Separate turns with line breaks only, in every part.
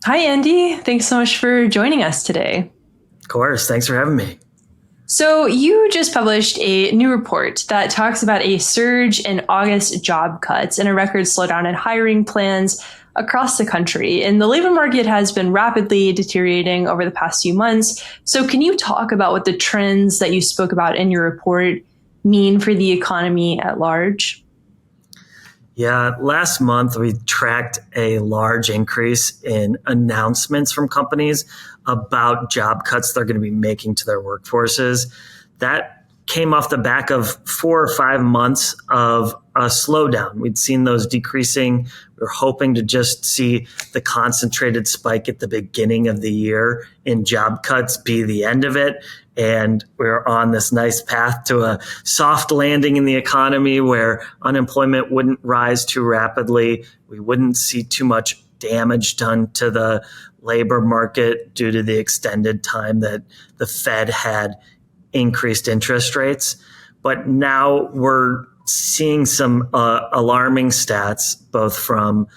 Hi, Andy. Thanks so much for joining us today.
Of course. Thanks for having me.
So, you just published a new report that talks about a surge in August job cuts and a record slowdown in hiring plans across the country. And the labor market has been rapidly deteriorating over the past few months. So, can you talk about what the trends that you spoke about in your report mean for the economy at large?
Yeah, last month we tracked a large increase in announcements from companies about job cuts they're going to be making to their workforces. That came off the back of 4 or 5 months of a slowdown. We'd seen those decreasing. We were hoping to just see the concentrated spike at the beginning of the year in job cuts be the end of it. And we're on this nice path to a soft landing in the economy where unemployment wouldn't rise too rapidly. We wouldn't see too much damage done to the labor market due to the extended time that the Fed had increased interest rates. But now we're seeing some alarming stats, both from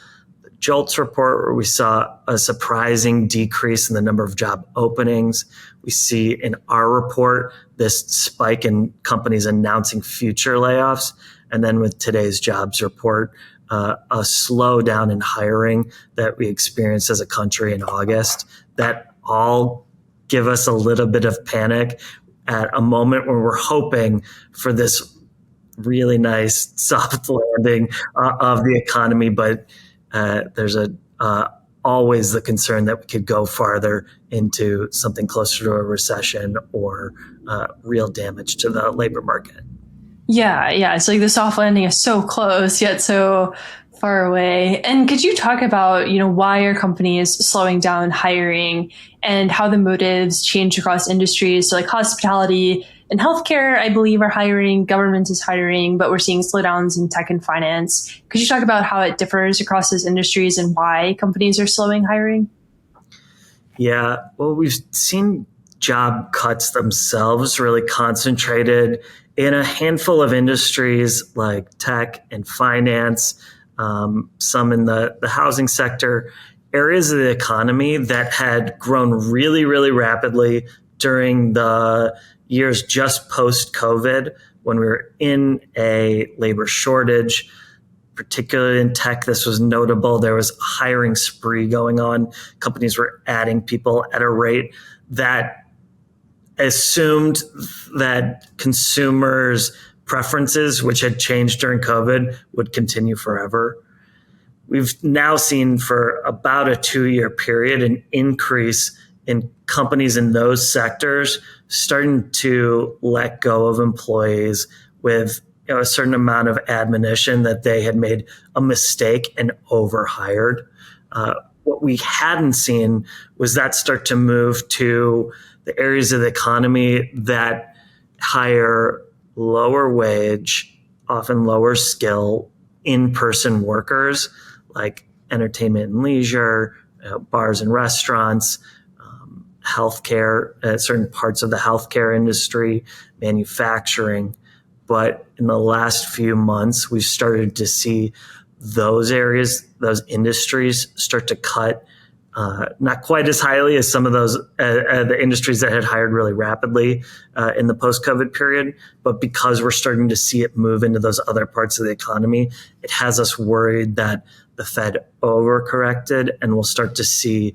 the JOLTS report, where we saw a surprising decrease in the number of job openings. We see in our report this spike in companies announcing future layoffs. And then with today's jobs report, a slowdown in hiring that we experienced as a country in August. That all give us a little bit of panic at a moment where we're hoping for this really nice soft landing of the economy. But there's always the concern that we could go farther into something closer to a recession or real damage to the labor market.
Yeah. It's like the soft landing is so close, yet so far away. And could you talk about, why are companies slowing down hiring and how the motives change across industries? So like hospitality and healthcare, I believe, are hiring, government is hiring, but we're seeing slowdowns in tech and finance. Could you talk about how it differs across those industries and why companies are slowing hiring?
Yeah, well, we've seen job cuts themselves really concentrated in a handful of industries like tech and finance, some in the housing sector, areas of the economy that had grown really, really rapidly during the years just post-COVID when we were in a labor shortage. Particularly in tech, this was notable. There was a hiring spree going on. Companies were adding people at a rate that assumed that consumers' preferences, which had changed during COVID, would continue forever. We've now seen for about a 2-year period an increase in companies in those sectors starting to let go of employees with a certain amount of admonition that they had made a mistake and overhired. What we hadn't seen was that start to move to the areas of the economy that hire lower wage, often lower skill, in-person workers like entertainment and leisure, bars and restaurants, healthcare, certain parts of the healthcare industry, manufacturing. But in the last few months, we've started to see those areas, those industries start to cut not quite as highly as some of those the industries that had hired really rapidly in the post-COVID period. But because we're starting to see it move into those other parts of the economy, it has us worried that the Fed overcorrected and we'll start to see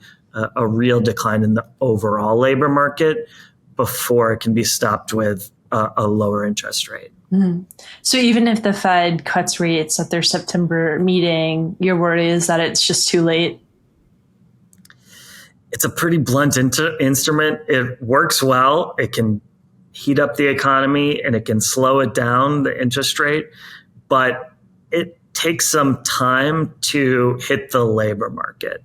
a real decline in the overall labor market before it can be stopped with a lower interest rate.
Mm-hmm. So even if the Fed cuts rates at their September meeting, your worry is that it's just too late?
It's a pretty blunt instrument. It works well. It can heat up the economy and it can slow it down, the interest rate, but it takes some time to hit the labor market.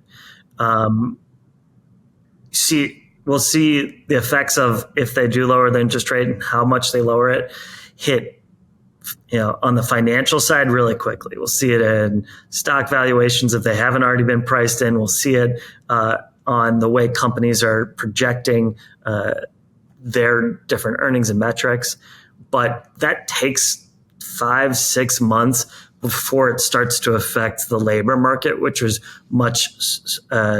We'll see the effects of if they do lower the interest rate and how much they lower it hit on the financial side really quickly. We'll see it in stock valuations if they haven't already been priced in. We'll see it on the way companies are projecting their different earnings and metrics. But that takes 5-6 months before it starts to affect the labor market, which was much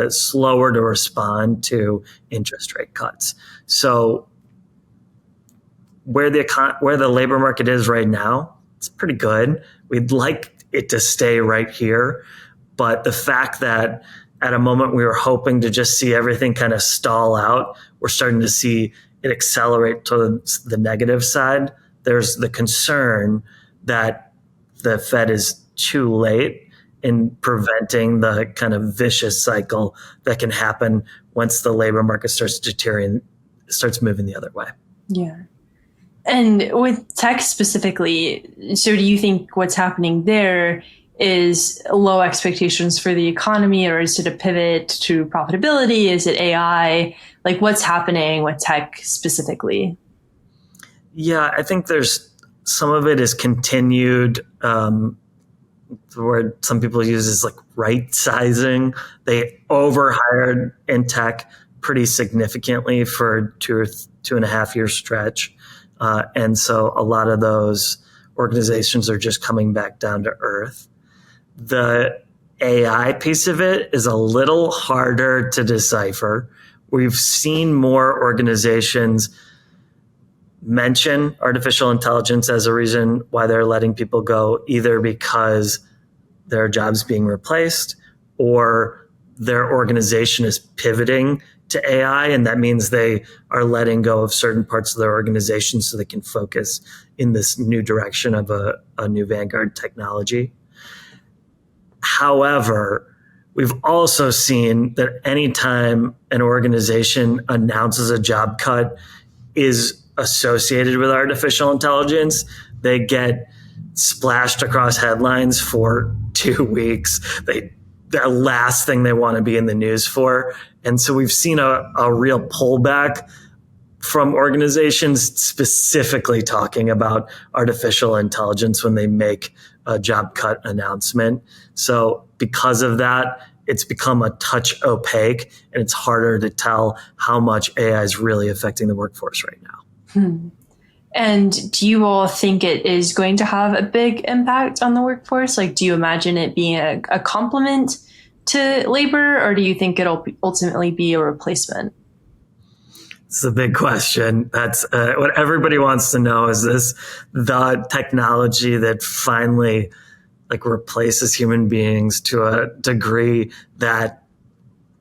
slower to respond to interest rate cuts. So where the labor market is right now, it's pretty good. We'd like it to stay right here, but the fact that at a moment we were hoping to just see everything kind of stall out, we're starting to see it accelerate towards the negative side. There's the concern that the Fed is too late in preventing the kind of vicious cycle that can happen once the labor market starts deteriorating, starts moving the other way.
Yeah. And with tech specifically, so do you think what's happening there is low expectations for the economy, or is it a pivot to profitability? Is it AI? Like, what's happening with tech specifically?
Yeah, I think there's some of it is continued. The word some people use is like right sizing. They overhired in tech pretty significantly for 2.5 year stretch. And so a lot of those organizations are just coming back down to earth. The AI piece of it is a little harder to decipher. We've seen more organizations mention artificial intelligence as a reason why they're letting people go, either because their jobs being replaced or their organization is pivoting to AI, and that means they are letting go of certain parts of their organization so they can focus in this new direction of a new vanguard technology. However, we've also seen that anytime an organization announces a job cut is associated with artificial intelligence, they get splashed across headlines for 2 weeks. The last thing they want to be in the news for. And so we've seen a real pullback from organizations specifically talking about artificial intelligence when they make a job cut announcement. So because of that, it's become a touch opaque, and it's harder to tell how much AI is really affecting the workforce right now.
And do you all think it is going to have a big impact on the workforce? Like, do you imagine it being a complement to labor, or do you think it'll ultimately be a replacement?
It's a big question. That's what everybody wants to know. Is this the technology that finally like replaces human beings to a degree that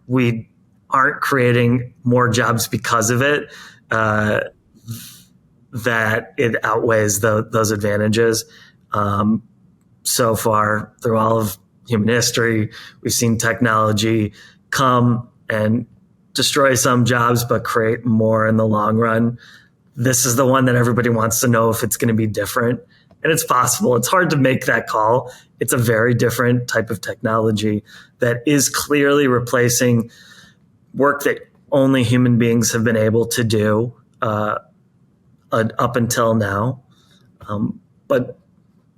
we aren't creating more jobs because of it? That it outweighs those advantages. So far, through all of human history, we've seen technology come and destroy some jobs, but create more in the long run. This is the one that everybody wants to know if it's going to be different. And it's possible. It's hard to make that call. It's a very different type of technology that is clearly replacing work that only human beings have been able to do up until now. But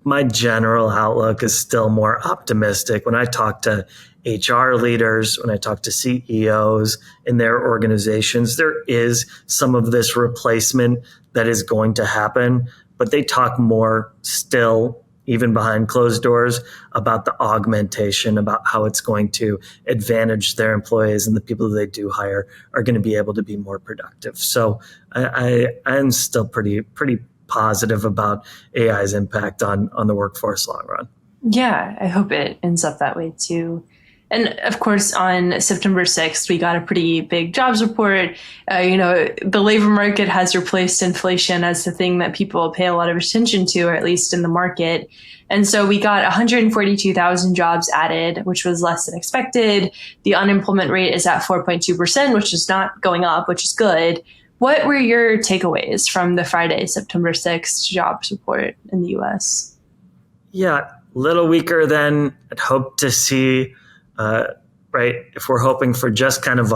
my general outlook is still more optimistic. When I talk to HR leaders, when I talk to CEOs in their organizations, there is some of this replacement that is going to happen, but they talk more still, even behind closed doors, about the augmentation, about how it's going to advantage their employees, and the people that they do hire are going to be able to be more productive. So I'm still pretty positive about AI's impact on the workforce long run.
Yeah, I hope it ends up that way too. And of course, on September 6th, we got a pretty big jobs report. The labor market has replaced inflation as the thing that people pay a lot of attention to, or at least in the market. And so we got 142,000 jobs added, which was less than expected. The unemployment rate is at 4.2%, which is not going up, which is good. What were your takeaways from the Friday, September 6th jobs report in the US?
Yeah, a little weaker than I'd hoped to see. Right? If we're hoping for just kind of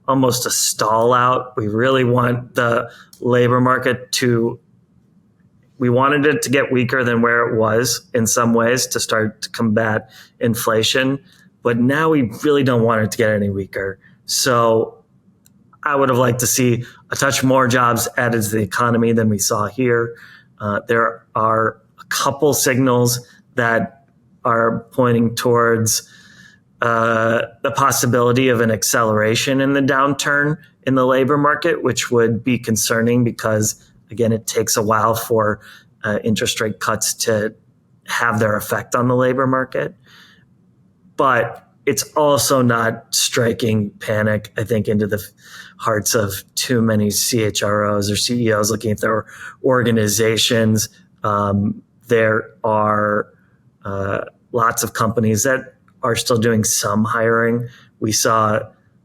almost a stall out, we really want the labor market we wanted it to get weaker than where it was in some ways to start to combat inflation. But now we really don't want it to get any weaker. So I would have liked to see a touch more jobs added to the economy than we saw here. There are a couple signals that are pointing towards the possibility of an acceleration in the downturn in the labor market, which would be concerning because, again, it takes a while for interest rate cuts to have their effect on the labor market. But it's also not striking panic, I think, into the hearts of too many CHROs or CEOs looking at their organizations. There are lots of companies that are still doing some hiring. We saw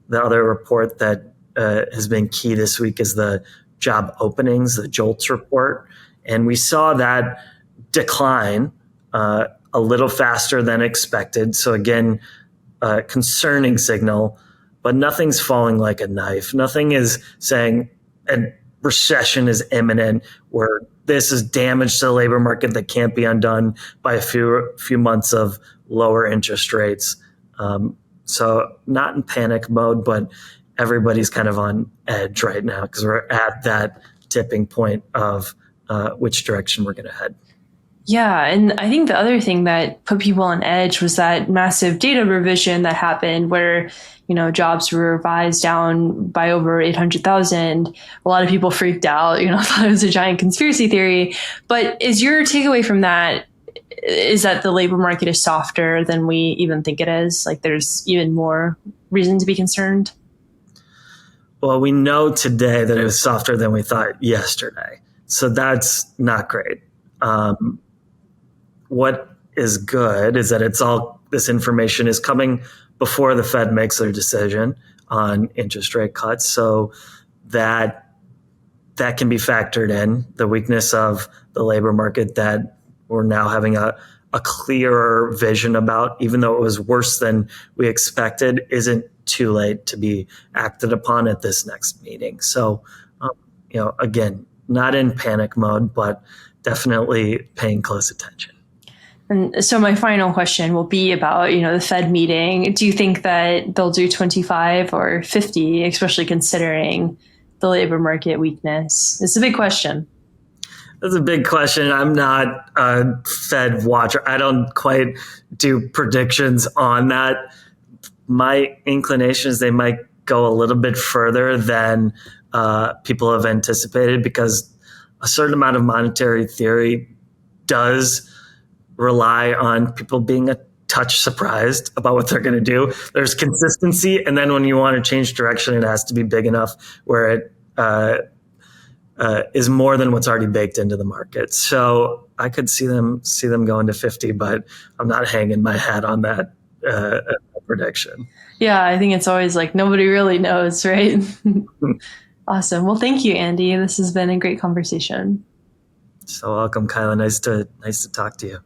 the other report that has been key this week is the job openings, the JOLTS report. And we saw that decline a little faster than expected. So again, concerning signal, but nothing's falling like a knife. Nothing is saying a recession is imminent where this is damage to the labor market that can't be undone by a few months of lower interest rates. So not in panic mode, but everybody's kind of on edge right now because we're at that tipping point of which direction we're going to head.
Yeah, and I think the other thing that put people on edge was that massive data revision that happened where, jobs were revised down by over 800,000. A lot of people freaked out, thought it was a giant conspiracy theory. But is your takeaway from that is that the labor market is softer than we even think it is? Like there's even more reason to be concerned?
Well, we know today that it was softer than we thought yesterday. So that's not great. What is good is that this information is coming before the Fed makes their decision on interest rate cuts. So that can be factored in, the weakness of the labor market that we're now having a clearer vision about, even though it was worse than we expected, isn't too late to be acted upon at this next meeting. So, again, not in panic mode, but definitely paying close attention.
And so my final question will be about, the Fed meeting. Do you think that they'll do 25 or 50, especially considering the labor market weakness? It's a big question.
That's a big question. I'm not a Fed watcher. I don't quite do predictions on that. My inclination is they might go a little bit further than people have anticipated because a certain amount of monetary theory does rely on people being a touch surprised about what they're going to do. There's consistency, and then when you want to change direction, it has to be big enough where it is more than what's already baked into the market. So I could see them going to 50, but I'm not hanging my hat on that prediction.
Yeah, I think it's always like nobody really knows, right? Awesome. Well, thank you, Andy. This has been a great conversation.
So welcome, Kyla. Nice to talk to you.